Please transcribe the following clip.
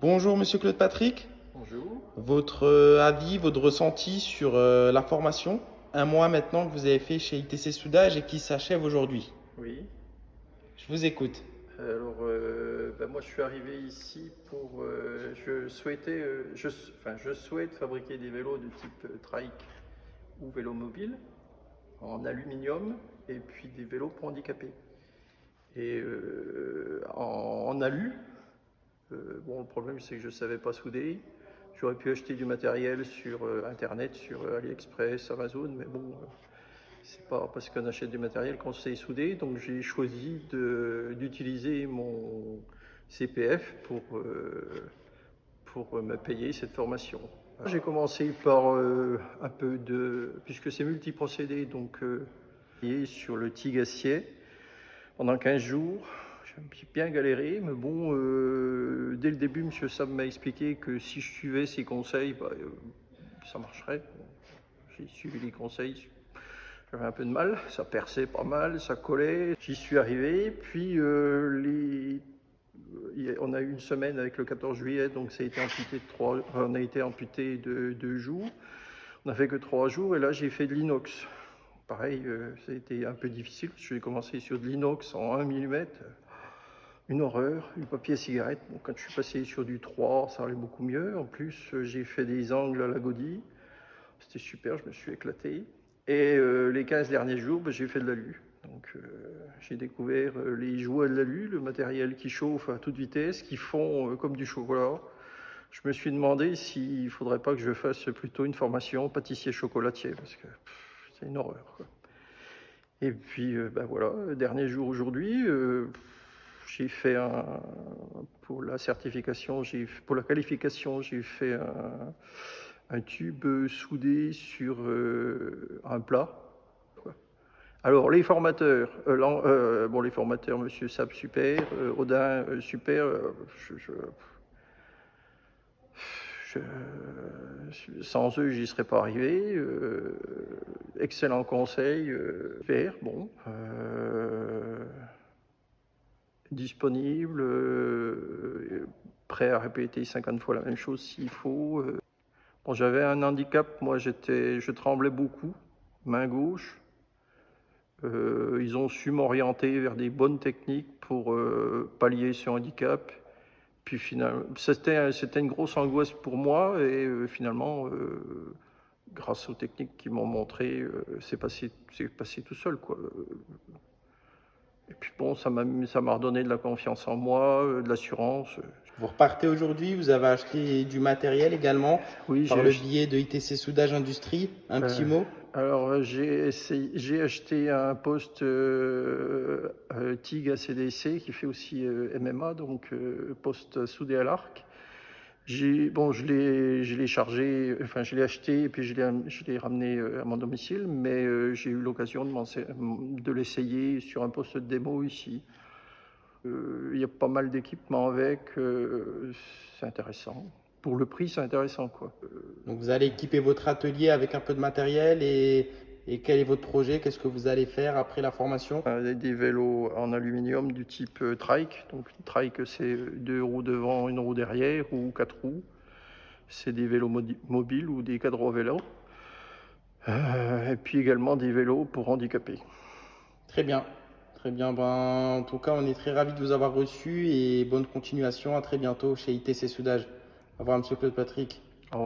Bonjour Monsieur Claude Patrick, Bonjour. votre avis, votre ressenti sur la formation, un mois maintenant que vous avez fait chez ITC Soudage et qui s'achève aujourd'hui. Oui. Je vous écoute. Alors, moi, je suis arrivé ici pour. Je souhaitais, je souhaite fabriquer des vélos de type trike ou vélo mobile en aluminium et puis des vélos pour handicapés. Et en alu, le problème c'est que je ne savais pas souder. J'aurais pu acheter du matériel sur Internet, sur AliExpress, Amazon, mais bon, c'est pas parce qu'on achète du matériel qu'on sait souder. Donc j'ai choisi d'utiliser mon CPF pour me payer cette formation. J'ai commencé par un peu de, puisque c'est multiprocédé, donc sur le TIG acier pendant 15 jours. J'ai bien galéré, mais bon, dès le début, M. Sam m'a expliqué que si je suivais ses conseils, ça marcherait. J'ai suivi les conseils, j'avais un peu de mal, ça perçait pas mal, ça collait. J'y suis arrivé, puis on a eu une semaine avec le 14 juillet, donc ça a été amputé on a été amputé de 2 jours. On n'a fait que 3 jours, et là j'ai fait de l'inox. Pareil, ça a été un peu difficile. J'ai commencé sur de l'inox en 1 mm. Une horreur, du papier à cigarette. Bon, quand je suis passé sur du 3, ça allait beaucoup mieux. En plus, j'ai fait des angles à la godille. C'était super, je me suis éclaté. Et les 15 derniers jours, j'ai fait de l'alu. Donc j'ai découvert les jouets de l'alu, le matériel qui chauffe à toute vitesse, qui fond comme du chocolat. Je me suis demandé s'il ne faudrait pas que je fasse plutôt une formation pâtissier-chocolatier, parce que c'est une horreur, quoi. Et puis voilà, dernier jour aujourd'hui, j'ai fait pour la certification, pour la qualification, j'ai fait un tube soudé sur un plat. Alors les formateurs, les formateurs, Monsieur Sab super, Audin super. Sans eux, j'y serais pas arrivé. Excellent conseil, vert, bon, disponible, prêt à répéter 50 fois la même chose s'il faut. Bon, j'avais un handicap, moi je tremblais beaucoup, main gauche. Ils ont su m'orienter vers des bonnes techniques pour pallier ce handicap. Puis finalement, c'était une grosse angoisse pour moi et finalement, grâce aux techniques qu'ils m'ont montré, c'est passé tout seul, quoi. Et puis bon, ça m'a redonné de la confiance en moi, de l'assurance. Vous repartez aujourd'hui, vous avez acheté du matériel également Oui, par le biais de ITC Soudage Industrie. Un petit mot? Alors, j'ai acheté un poste TIG ACDC qui fait aussi MMA, donc poste soudé à l'arc. Je l'ai chargé, enfin je l'ai acheté et puis je l'ai ramené à mon domicile, mais j'ai eu l'occasion de l'essayer sur un poste de démo ici. Il y a pas mal d'équipements avec, c'est intéressant. Pour le prix, c'est intéressant, quoi. Donc vous allez équiper votre atelier avec un peu de matériel et quel est votre projet? Qu'est-ce que vous allez faire après la formation? Des vélos en aluminium du type trike. Donc trike, c'est 2 roues devant, 1 roue derrière ou 4 roues. C'est des vélos mobiles ou des cadres vélos. Et puis également des vélos pour handicapés. Très bien. Très bien. Ben, en tout cas, on est très ravis de vous avoir reçu et bonne continuation. À très bientôt chez ITC Soudage. Au revoir, Monsieur Claude Patrick.